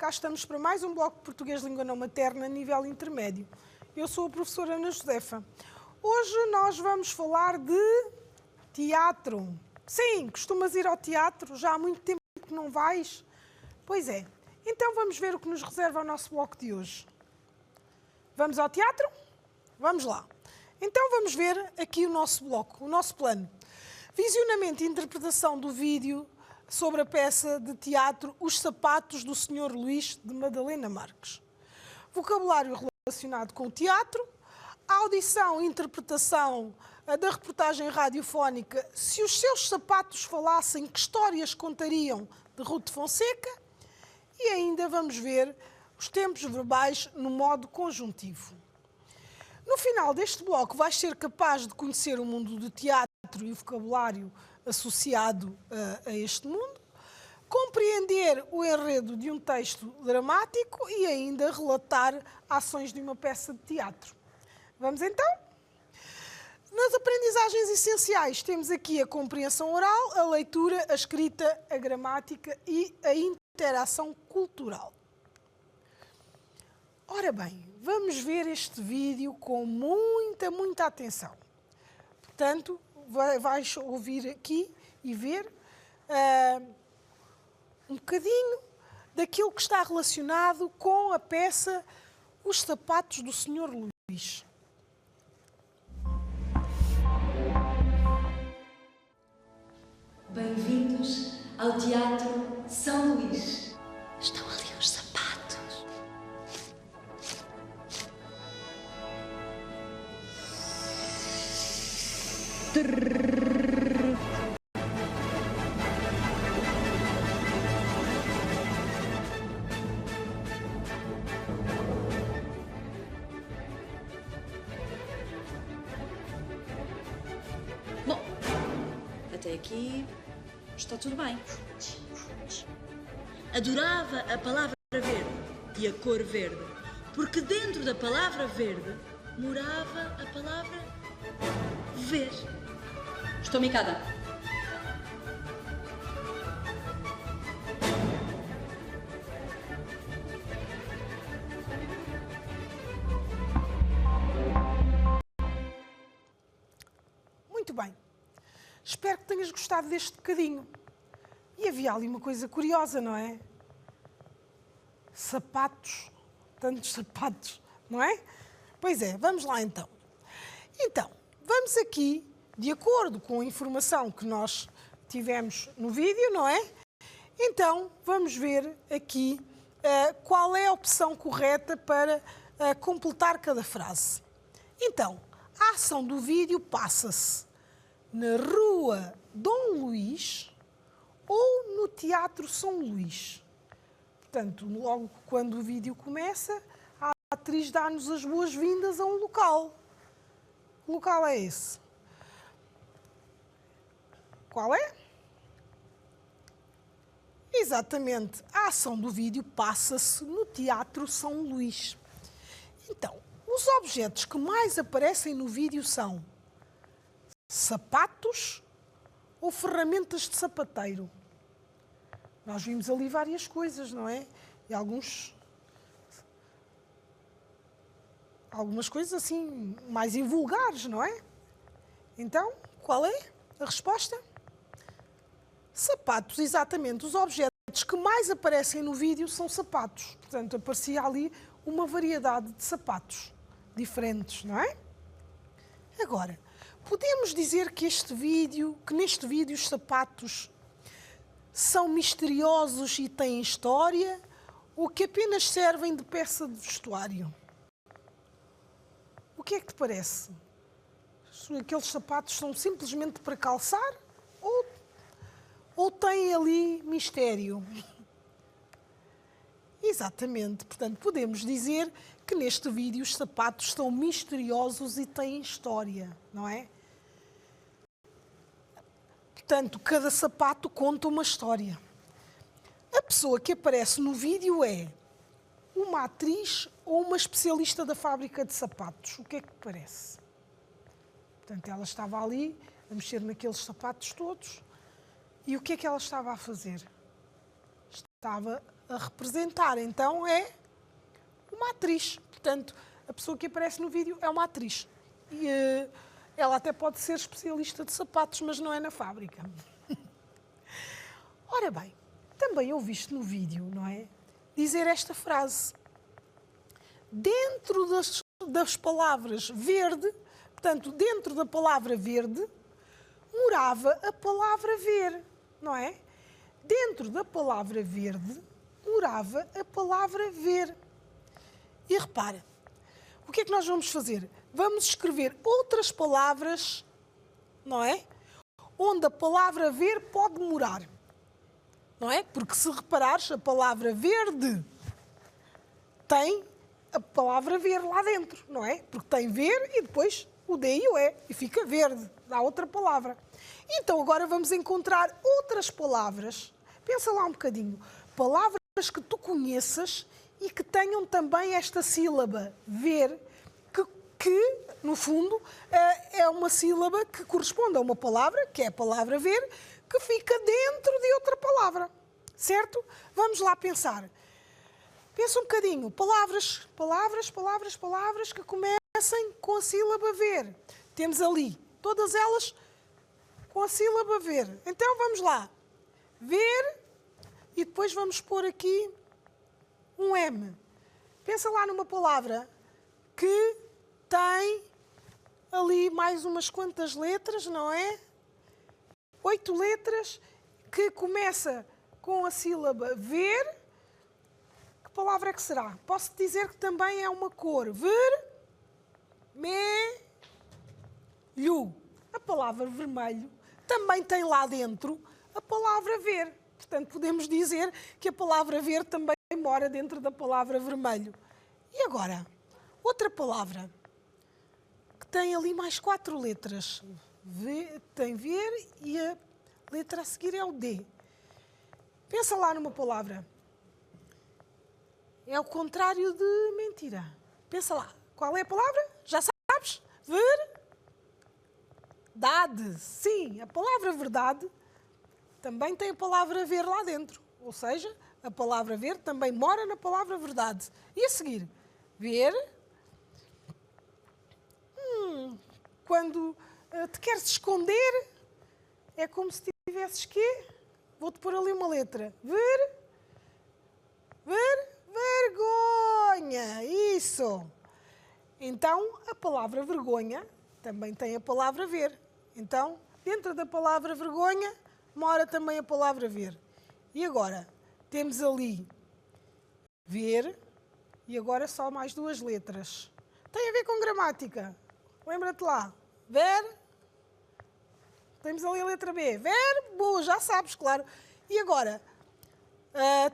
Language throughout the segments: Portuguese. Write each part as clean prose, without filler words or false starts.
cá estamos para mais um bloco de português de língua não materna, nível intermédio. Eu sou a professora Ana Josefa. Hoje nós vamos falar de teatro. Sim, costumas ir ao teatro? Já há muito tempo que não vais? Pois é. Então vamos ver o que nos reserva o nosso bloco de hoje. Vamos ao teatro? Vamos lá. Então vamos ver aqui o nosso bloco, o nosso plano. Visionamento e interpretação do vídeo sobre a peça de teatro Os Sapatos do Sr. Luís, de Madalena Marques. Vocabulário relacionado com o teatro. Audição e interpretação da reportagem radiofónica Se os Seus Sapatos Falassem, que Histórias Contariam, de Ruth Fonseca. E ainda vamos ver os tempos verbais no modo conjuntivo. No final deste bloco vais ser capaz de conhecer o mundo do teatro e o vocabulário associado a este mundo, compreender o enredo de um texto dramático e ainda relatar ações de uma peça de teatro. Vamos então? Nas aprendizagens essenciais temos aqui a compreensão oral, a leitura, a escrita, a gramática e a interação cultural. Ora bem, vamos ver este vídeo com muita atenção. Portanto, vais ouvir aqui e ver um bocadinho daquilo que está relacionado com a peça Os Sapatos do Sr. Luís. Bem-vindos ao Teatro São Luís. Estão ali os sapatos. Bom, até aqui está tudo bem. Adorava a palavra verde e a cor verde, porque dentro da palavra verde morava a palavra ver. Estou micada. Muito bem. Espero que tenhas gostado deste bocadinho. E havia ali uma coisa curiosa, não é? Sapatos. Tantos sapatos, não é? Pois é, vamos lá então. Então, vamos aqui, de acordo com a informação que nós tivemos no vídeo, não é? Então, vamos ver aqui qual é a opção correta para completar cada frase. Então, a ação do vídeo passa-se na Rua Dom Luís ou no Teatro São Luís. Portanto, logo quando o vídeo começa, a atriz dá-nos as boas-vindas a um local. Que local é esse? Qual é? Exatamente, a ação do vídeo passa-se no Teatro São Luís. Então, os objetos que mais aparecem no vídeo são sapatos ou ferramentas de sapateiro. Nós vimos ali várias coisas, não é? E algumas coisas assim, mais invulgares, não é? Então, qual é a resposta? Sapatos, exatamente. Os objetos que mais aparecem no vídeo são sapatos. Portanto, aparecia ali uma variedade de sapatos diferentes, não é? Agora, podemos dizer que neste vídeo os sapatos são misteriosos e têm história ou que apenas servem de peça de vestuário? O que é que te parece? Aqueles sapatos são simplesmente para calçar ou têm ali mistério? Exatamente. Portanto, podemos dizer que neste vídeo os sapatos são misteriosos e têm história, não é? Portanto, cada sapato conta uma história. A pessoa que aparece no vídeo é uma atriz ou uma especialista da fábrica de sapatos. O que é que parece? Portanto, ela estava ali a mexer naqueles sapatos todos. E o que é que ela estava a fazer? Estava a representar, então, é uma atriz. Portanto, a pessoa que aparece no vídeo é uma atriz. E ela até pode ser especialista de sapatos, mas não é na fábrica. Ora bem, também ouviste no vídeo, não é? Dizer esta frase. Dentro das palavras verde, portanto, dentro da palavra verde, morava a palavra ver, não é? Dentro da palavra verde, morava a palavra ver. E repara, o que é que nós vamos fazer? Vamos escrever outras palavras, não é? Onde a palavra ver pode morar, não é? Porque se reparares, a palavra verde tem a palavra ver lá dentro, não é? Porque tem ver e depois o D e o E, e fica verde, dá outra palavra. Então agora vamos encontrar outras palavras. Pensa lá um bocadinho. Palavras que tu conheças e que tenham também esta sílaba, ver, que no fundo, é uma sílaba que corresponde a uma palavra, que é a palavra ver, que fica dentro de outra palavra. Certo? Vamos lá pensar. Pensa um bocadinho. Palavras que comecem com a sílaba ver. Temos ali todas elas com a sílaba ver. Então vamos lá. Ver e depois vamos pôr aqui um M. Pensa lá numa palavra que tem ali mais umas quantas letras, não é? 8 letras, que começa com a sílaba ver. Que palavra é que será? Posso dizer que também é uma cor. Vermelho. A palavra vermelho também tem lá dentro a palavra ver. Portanto, podemos dizer que a palavra ver também mora dentro da palavra vermelho. E agora, outra palavra que tem ali mais 4 letras. Tem ver e a letra a seguir é o D. Pensa lá numa palavra. É o contrário de mentira. Pensa lá. Qual é a palavra? Já sabes? Verdade. Sim, a palavra verdade também tem a palavra ver lá dentro. Ou seja, a palavra ver também mora na palavra verdade. E a seguir? Ver. Quando te queres esconder, é como se tivesses quê? Vou-te pôr ali uma letra. Vergonha. Isso. Então, a palavra vergonha também tem a palavra ver. Então, dentro da palavra vergonha, mora também a palavra ver. E agora, temos ali ver e agora só mais 2 letras. Tem a ver com gramática. Lembra-te lá. Ver. Temos ali a letra B. Verbo, já sabes, claro. E agora,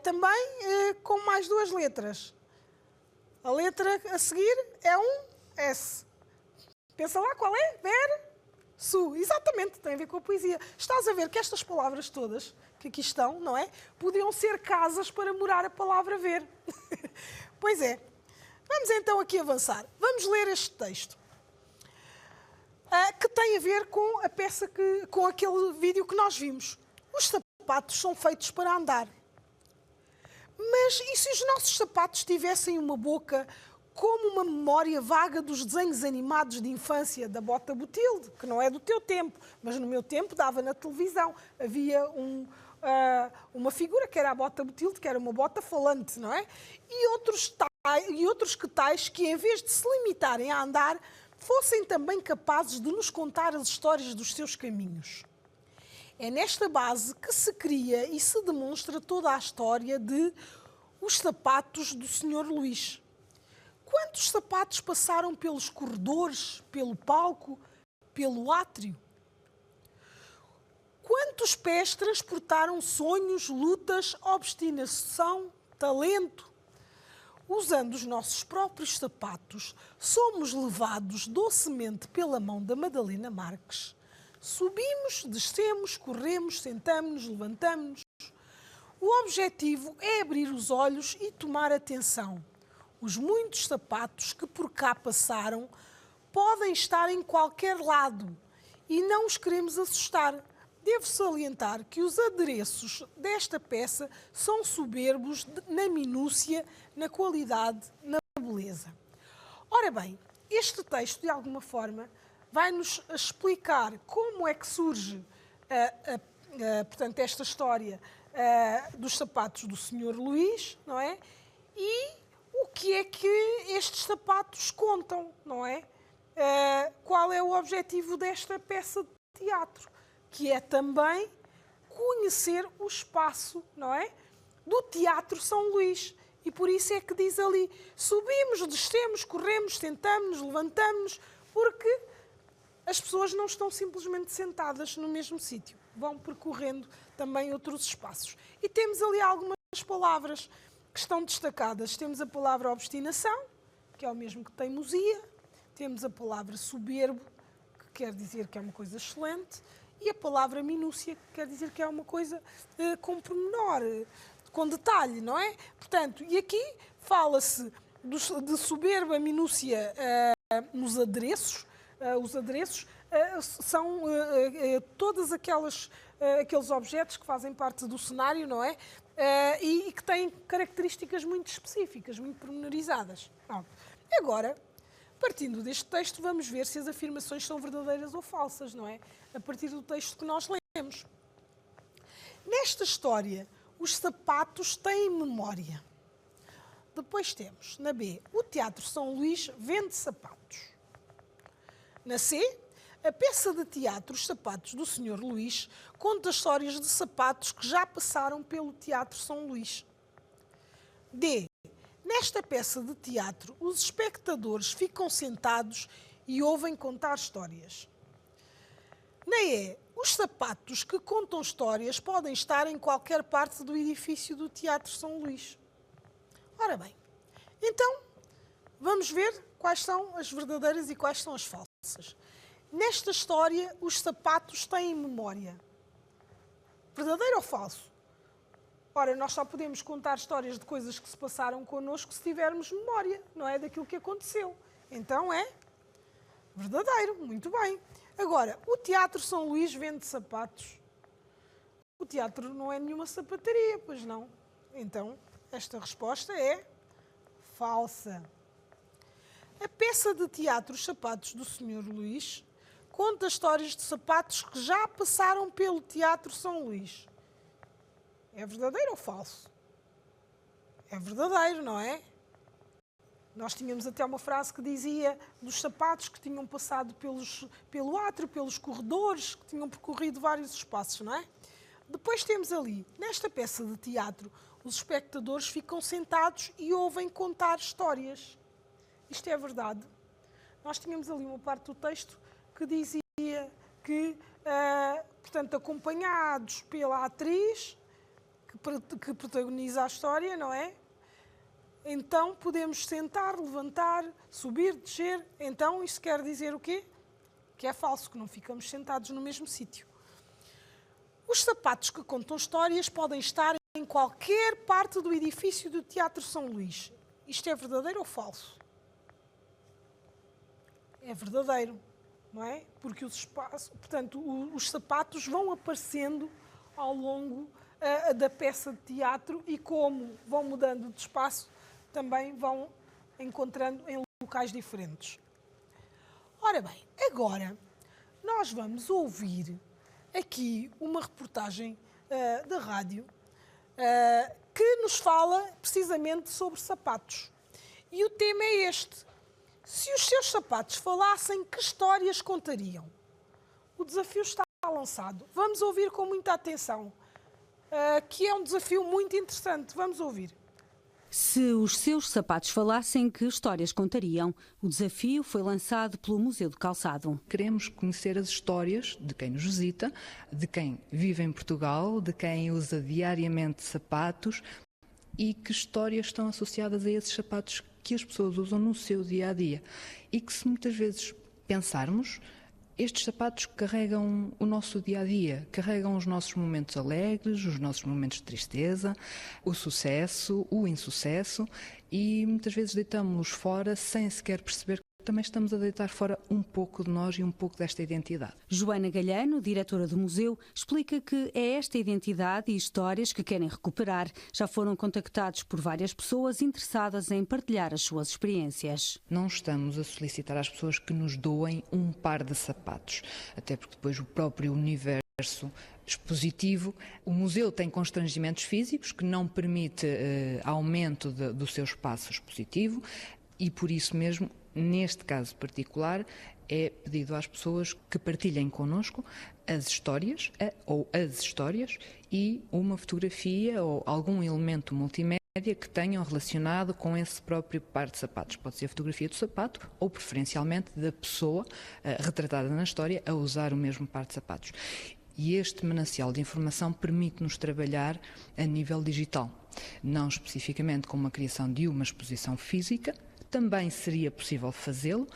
também com mais 2 letras. A letra a seguir é um S. Pensa lá qual é? Verso. Exatamente, tem a ver com a poesia. Estás a ver que estas palavras todas que aqui estão, não é? Podiam ser casas para morar a palavra ver. Pois é. Vamos então aqui avançar. Vamos ler este texto. Que tem a ver com a peça com aquele vídeo que nós vimos. Os sapatos são feitos para andar. Mas e se os nossos sapatos tivessem uma boca como uma memória vaga dos desenhos animados de infância da Bota Botilde, que não é do teu tempo, mas no meu tempo dava na televisão. Havia uma figura que era a Bota Botilde, que era uma bota falante, não é? E outros que tais que, em vez de se limitarem a andar, fossem também capazes de nos contar as histórias dos seus caminhos. É nesta base que se cria e se demonstra toda a história de Os Sapatos do Sr. Luís. Quantos sapatos passaram pelos corredores, pelo palco, pelo átrio? Quantos pés transportaram sonhos, lutas, obstinação, talento? Usando os nossos próprios sapatos, somos levados docemente pela mão da Madalena Marques. Subimos, descemos, corremos, sentamos-nos, levantamos-nos. O objetivo é abrir os olhos e tomar atenção. Os muitos sapatos que por cá passaram podem estar em qualquer lado e não os queremos assustar, devo salientar que os adereços desta peça são soberbos na minúcia, na qualidade, na beleza. Ora bem, este texto, de alguma forma, vai-nos explicar como é que surge, portanto, esta história dos sapatos do Sr. Luís, não é? E o que é que estes sapatos contam, não é? Qual é o objetivo desta peça de teatro? Que é também conhecer o espaço, não é? Do Teatro São Luís. E por isso é que diz ali, subimos, descemos, corremos, sentamos-nos, levantamos-nos, porque as pessoas não estão simplesmente sentadas no mesmo sítio. Vão percorrendo também outros espaços. E temos ali algumas palavras que estão destacadas. Temos a palavra obstinação, que é o mesmo que teimosia. Temos a palavra soberbo, que quer dizer que é uma coisa excelente. E a palavra minúcia, que quer dizer que é uma coisa com pormenor, com detalhe, não é? Portanto, e aqui fala-se de soberba minúcia nos adereços. Os adereços são todos aqueles objetos que fazem parte do cenário, não é? E que têm características muito específicas, muito pormenorizadas. Agora, partindo deste texto, vamos ver se as afirmações são verdadeiras ou falsas, não é? A partir do texto que nós lemos. Nesta história, os sapatos têm memória. Depois temos, na B, o Teatro São Luís vende sapatos. Na C, a peça de teatro Os Sapatos do Sr. Luís conta histórias de sapatos que já passaram pelo Teatro São Luís. D, nesta peça de teatro, os espectadores ficam sentados e ouvem contar histórias. Na E, os sapatos que contam histórias podem estar em qualquer parte do edifício do Teatro São Luís. Ora bem, então vamos ver quais são as verdadeiras e quais são as falsas. Nesta história, os sapatos têm memória. Verdadeiro ou falso? Ora, nós só podemos contar histórias de coisas que se passaram connosco se tivermos memória, não é? Daquilo que aconteceu. Então é verdadeiro, muito bem. Agora, o Teatro São Luís vende sapatos. O teatro não é nenhuma sapataria, pois não? Então, esta resposta é falsa. A peça de teatro Os Sapatos do Sr. Luís conta histórias de sapatos que já passaram pelo Teatro São Luís. É verdadeiro ou falso? É verdadeiro, não é? Nós tínhamos até uma frase que dizia dos sapatos que tinham passado pelo átrio, pelos corredores, que tinham percorrido vários espaços, não é? Depois temos ali, nesta peça de teatro, os espectadores ficam sentados e ouvem contar histórias. Isto é verdade. Nós tínhamos ali uma parte do texto que dizia que, portanto, acompanhados pela atriz que protagoniza a história, não é? Então podemos sentar, levantar, subir, descer. Então isso quer dizer o quê? Que é falso, que não ficamos sentados no mesmo sítio. Os sapatos que contam histórias podem estar em qualquer parte do edifício do Teatro São Luís. Isto é verdadeiro ou falso? É verdadeiro, não é? Porque os sapatos vão aparecendo ao longo da peça de teatro e como vão mudando de espaço, também vão encontrando em locais diferentes. Ora bem, agora nós vamos ouvir aqui uma reportagem da rádio que nos fala precisamente sobre sapatos. E o tema é este. Se os seus sapatos falassem, que histórias contariam? O desafio está lançado. Vamos ouvir com muita atenção, que é um desafio muito interessante. Vamos ouvir. Se os seus sapatos falassem, que histórias contariam? O desafio foi lançado pelo Museu do Calçado. Queremos conhecer as histórias de quem nos visita, de quem vive em Portugal, de quem usa diariamente sapatos e que histórias estão associadas a esses sapatos que as pessoas usam no seu dia-a-dia. E que se muitas vezes pensarmos, estes sapatos carregam o nosso dia-a-dia, carregam os nossos momentos alegres, os nossos momentos de tristeza, o sucesso, o insucesso e muitas vezes deitamos-los fora sem sequer perceber que também estamos a deitar fora um pouco de nós e um pouco desta identidade. Joana Galhano, diretora do museu, explica que é esta identidade e histórias que querem recuperar. Já foram contactados por várias pessoas interessadas em partilhar as suas experiências. Não estamos a solicitar às pessoas que nos doem um par de sapatos, até porque depois o próprio universo expositivo, o museu tem constrangimentos físicos que não permite aumento do seu espaço expositivo e por isso mesmo, neste caso particular, é pedido às pessoas que partilhem connosco as histórias e uma fotografia ou algum elemento multimédia que tenham relacionado com esse próprio par de sapatos. Pode ser a fotografia do sapato ou, preferencialmente, da pessoa retratada na história a usar o mesmo par de sapatos. E este manancial de informação permite-nos trabalhar a nível digital, não especificamente com uma criação de uma exposição física, também seria possível fazê-lo,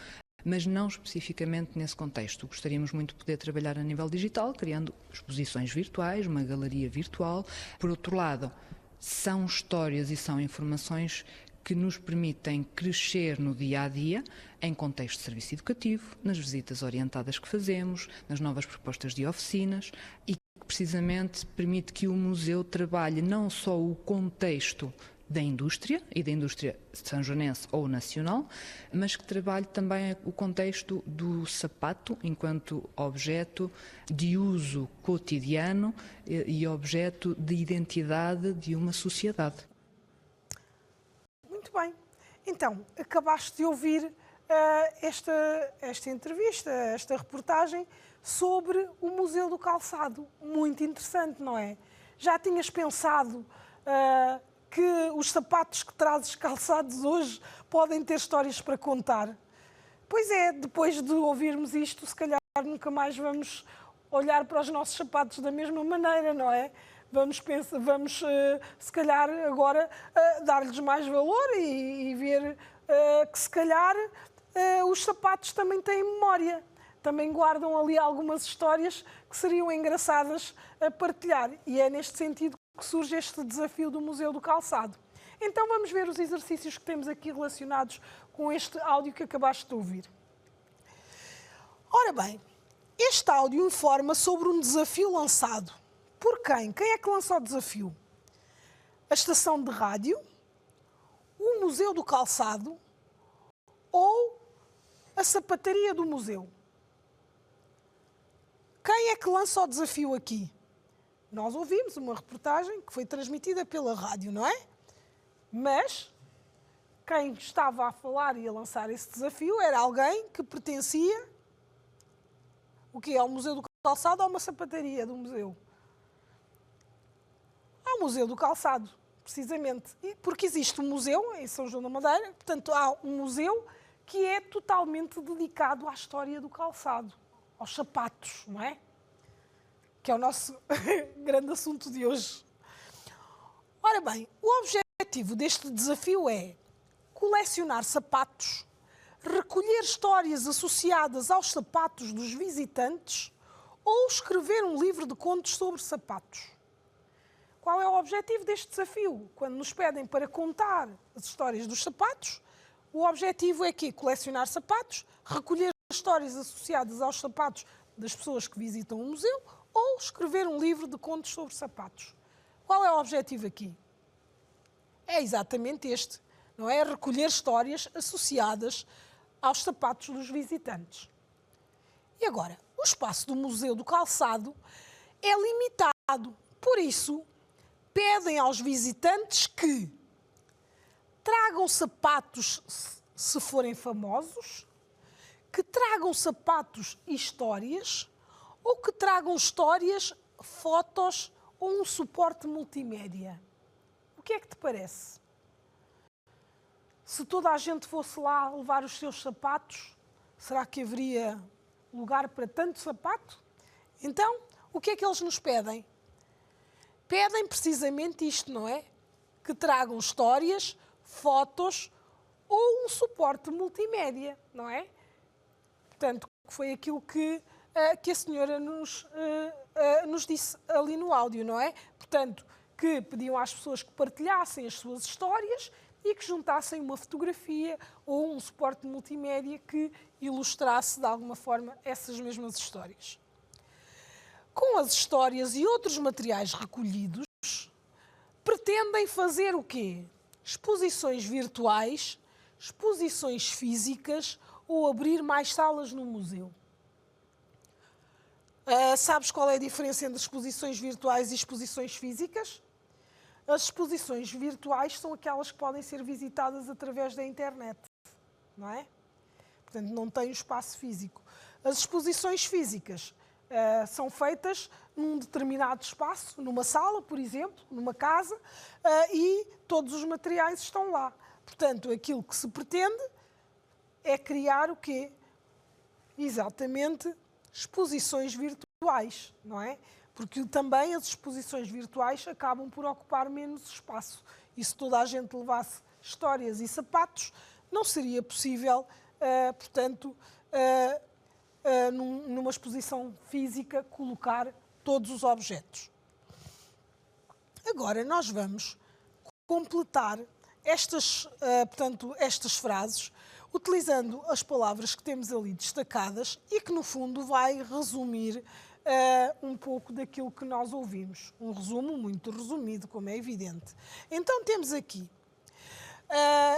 mas não especificamente nesse contexto. Gostaríamos muito de poder trabalhar a nível digital, criando exposições virtuais, uma galeria virtual. Por outro lado, são histórias e são informações que nos permitem crescer no dia-a-dia, em contexto de serviço educativo, nas visitas orientadas que fazemos, nas novas propostas de oficinas e que precisamente permite que o museu trabalhe não só o contexto da indústria, e da indústria sanjonense ou nacional, mas que trabalhe também o contexto do sapato enquanto objeto de uso cotidiano e objeto de identidade de uma sociedade. Muito bem. Então, acabaste de ouvir esta entrevista, esta reportagem sobre o Museu do Calçado. Muito interessante, não é? Já tinhas pensado que os sapatos que trazes calçados hoje podem ter histórias para contar? Pois é, depois de ouvirmos isto, se calhar nunca mais vamos olhar para os nossos sapatos da mesma maneira, não é? Vamos se calhar agora dar-lhes mais valor e ver que se calhar os sapatos também têm memória, também guardam ali algumas histórias que seriam engraçadas a partilhar. E é neste sentido que surge este desafio do Museu do Calçado. Então vamos ver os exercícios que temos aqui relacionados com este áudio que acabaste de ouvir. Ora bem, este áudio informa sobre um desafio lançado. Por quem? Quem é que lançou o desafio? A estação de rádio, o Museu do Calçado ou a sapataria do museu? Quem é que lança o desafio aqui? Nós ouvimos uma reportagem que foi transmitida pela rádio, não é? Mas quem estava a falar e a lançar esse desafio era alguém que pertencia ao Museu do Calçado ou a uma sapataria do museu? Ao Museu do Calçado, precisamente. Porque existe um museu em São João da Madeira, portanto há um museu que é totalmente dedicado à história do calçado, aos sapatos, não é? Que é o nosso grande assunto de hoje. Ora bem, o objetivo deste desafio é colecionar sapatos, recolher histórias associadas aos sapatos dos visitantes ou escrever um livro de contos sobre sapatos. Qual é o objetivo deste desafio? Quando nos pedem para contar as histórias dos sapatos, o objetivo é que colecionar sapatos, recolher histórias associadas aos sapatos das pessoas que visitam o museu ou escrever um livro de contos sobre sapatos. Qual é o objetivo aqui? É exatamente este, não é? Recolher histórias associadas aos sapatos dos visitantes. E agora, o espaço do Museu do Calçado é limitado, por isso pedem aos visitantes que tragam sapatos se forem famosos, que tragam sapatos e histórias, ou que tragam histórias, fotos ou um suporte multimédia. O que é que te parece? Se toda a gente fosse lá levar os seus sapatos, será que haveria lugar para tanto sapato? Então, o que é que eles nos pedem? Pedem precisamente isto, não é? Que tragam histórias, fotos ou um suporte multimédia, não é? Portanto, foi aquilo que a senhora nos disse ali no áudio, não é? Portanto, que pediam às pessoas que partilhassem as suas histórias e que juntassem uma fotografia ou um suporte multimédia que ilustrasse de alguma forma essas mesmas histórias. Com as histórias e outros materiais recolhidos, pretendem fazer o quê? Exposições virtuais, exposições físicas ou abrir mais salas no museu. Sabes qual é a diferença entre exposições virtuais e exposições físicas? As exposições virtuais são aquelas que podem ser visitadas através da internet, não é? Portanto, não têm o espaço físico. As exposições físicas são feitas num determinado espaço, numa sala, por exemplo, numa casa, e todos os materiais estão lá. Portanto, aquilo que se pretende é criar o quê? Exatamente, exposições virtuais, não é? Porque também as exposições virtuais acabam por ocupar menos espaço. E se toda a gente levasse histórias e sapatos, não seria possível, portanto, numa exposição física, colocar todos os objetos. Agora nós vamos completar estas frases utilizando as palavras que temos ali destacadas e que, no fundo, vai resumir um pouco daquilo que nós ouvimos. Um resumo muito resumido, como é evidente. Então, temos aqui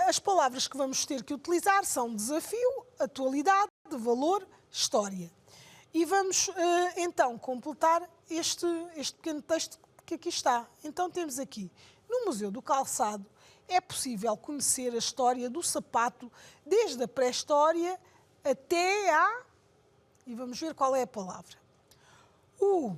as palavras que vamos ter que utilizar são desafio, atualidade, valor, história. E vamos, então, completar este pequeno texto que aqui está. Então, temos aqui, no Museu do Calçado, é possível conhecer a história do sapato desde a pré-história até à... E vamos ver qual é a palavra. O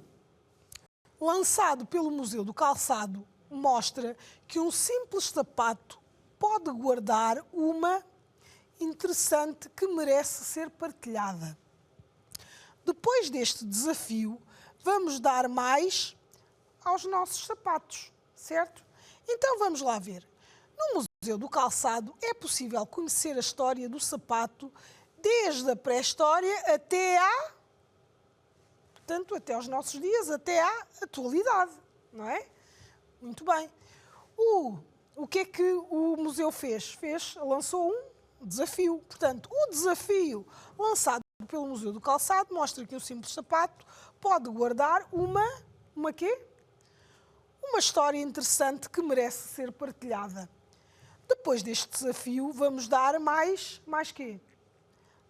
lançado pelo Museu do Calçado mostra que um simples sapato pode guardar uma interessante que merece ser partilhada. Depois deste desafio, vamos dar mais aos nossos sapatos, certo? Então vamos lá ver. No Museu do Calçado é possível conhecer a história do sapato desde a pré-história até à... Portanto, até aos nossos dias, até à atualidade, não é? Muito bem. O que é que o museu fez? Lançou um desafio. Portanto, o desafio lançado pelo Museu do Calçado mostra que um simples sapato pode guardar uma quê? Uma história interessante que merece ser partilhada. Depois deste desafio, vamos dar mais quê?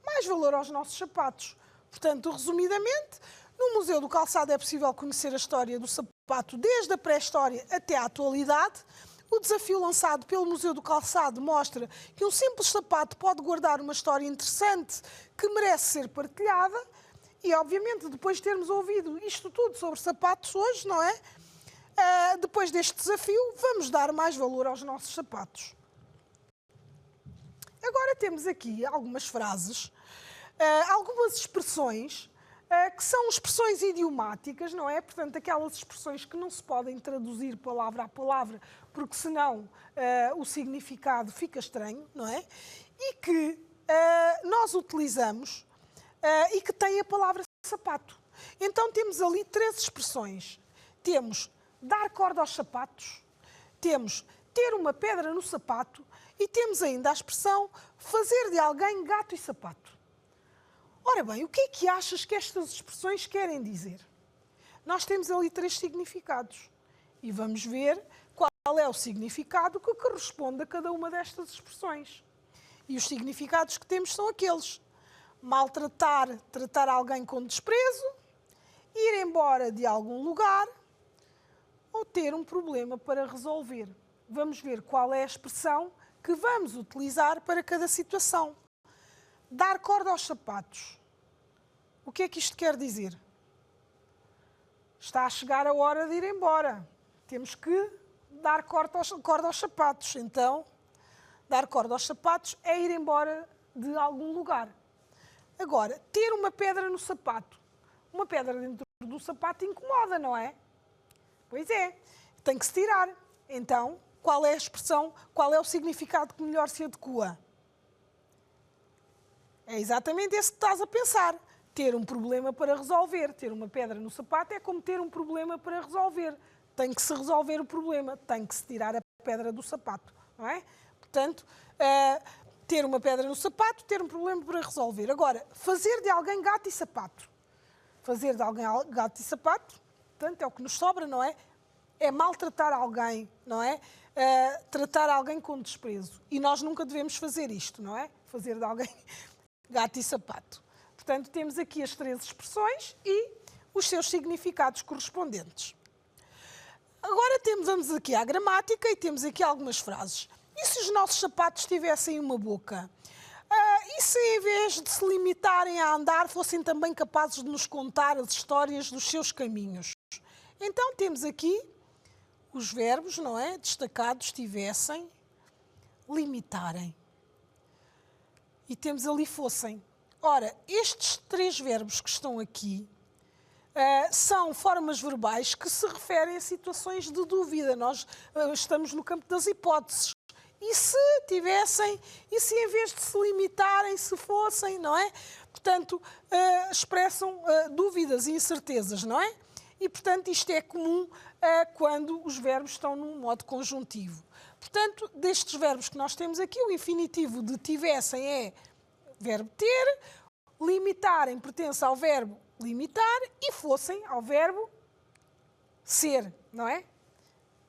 Mais valor aos nossos sapatos. Portanto, resumidamente, no Museu do Calçado é possível conhecer a história do sapato desde a pré-história até à atualidade. O desafio lançado pelo Museu do Calçado mostra que um simples sapato pode guardar uma história interessante que merece ser partilhada. E, obviamente, depois de termos ouvido isto tudo sobre sapatos hoje, não é? Depois deste desafio, vamos dar mais valor aos nossos sapatos. Agora temos aqui algumas frases, algumas expressões que são expressões idiomáticas, não é? Portanto, aquelas expressões que não se podem traduzir palavra a palavra, porque senão o significado fica estranho, não é? E que nós utilizamos e que têm a palavra sapato. Então temos ali 3 expressões. Temos dar corda aos sapatos, temos ter uma pedra no sapato e temos ainda a expressão fazer de alguém gato e sapato. Ora bem, o que é que achas que estas expressões querem dizer? Nós temos ali 3 significados e vamos ver qual é o significado que corresponde a cada uma destas expressões. E os significados que temos são aqueles: maltratar, tratar alguém com desprezo, ir embora de algum lugar ou ter um problema para resolver. Vamos ver qual é a expressão que vamos utilizar para cada situação. Dar corda aos sapatos. O que é que isto quer dizer? Está a chegar a hora de ir embora. Temos que dar corda aos sapatos. Então, dar corda aos sapatos é ir embora de algum lugar. Agora, ter uma pedra no sapato. Uma pedra dentro do sapato incomoda, não é? Pois é. Tem que se tirar. Então, qual é a expressão, qual é o significado que melhor se adequa? É exatamente esse que estás a pensar. Ter um problema para resolver. Ter uma pedra no sapato é como ter um problema para resolver. Tem que se resolver o problema. Tem que se tirar a pedra do sapato, não é? Portanto, ter uma pedra no sapato, ter um problema para resolver. Agora, fazer de alguém gato e sapato. Fazer de alguém gato e sapato, portanto, é o que nos sobra, não é? É maltratar alguém, não é? Tratar alguém com desprezo. E nós nunca devemos fazer isto, não é? Fazer de alguém gato e sapato. Portanto, temos aqui as 3 expressões e os seus significados correspondentes. Agora vamos aqui à gramática e temos aqui algumas frases. E se os nossos sapatos tivessem uma boca? E se em vez de se limitarem a andar, fossem também capazes de nos contar as histórias dos seus caminhos? Então temos aqui os verbos, não é? Destacados, tivessem, limitarem. E temos ali fossem. Ora, estes 3 verbos que estão aqui são formas verbais que se referem a situações de dúvida. Nós estamos no campo das hipóteses. E se tivessem, e se em vez de se limitarem, se fossem, não é? Portanto, expressam dúvidas e incertezas, não é? E, portanto, isto é comum quando os verbos estão num modo conjuntivo. Portanto, destes verbos que nós temos aqui, o infinitivo de tivessem é verbo ter, limitarem pertence ao verbo limitar e fossem ao verbo ser, não é?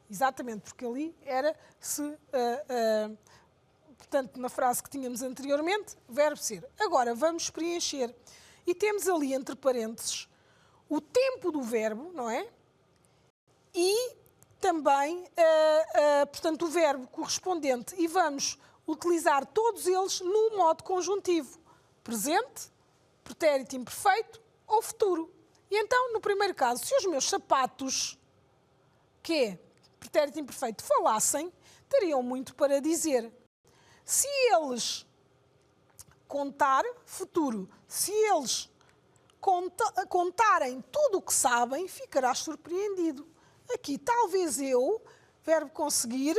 Exatamente, porque ali era se, portanto, na frase que tínhamos anteriormente, verbo ser. Agora, vamos preencher. E temos ali, entre parênteses, o tempo do verbo, não é? E também, portanto, o verbo correspondente. E vamos utilizar todos eles no modo conjuntivo. Presente, pretérito imperfeito ou futuro. E então, no primeiro caso, se os meus sapatos, que é pretérito imperfeito, falassem, teriam muito para dizer. Se eles contar, futuro, se eles contarem tudo o que sabem, ficarás surpreendido. Aqui, talvez eu, verbo conseguir,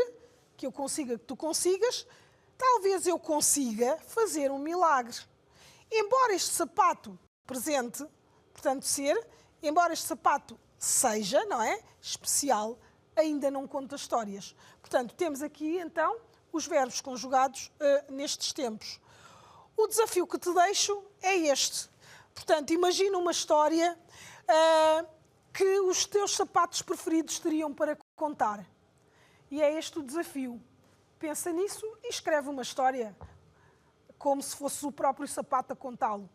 que eu consiga, que tu consigas, talvez eu consiga fazer um milagre. Embora este sapato presente, portanto ser, embora este sapato seja, não é, especial, ainda não conta histórias. Portanto, temos aqui, então, os verbos conjugados nestes tempos. O desafio que te deixo é este. Portanto, imagina uma história que os teus sapatos preferidos teriam para contar. E é este o desafio. Pensa nisso e escreve uma história como se fosse o próprio sapato a contá-lo.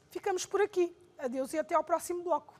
Ficamos por aqui. Adeus e até ao próximo bloco.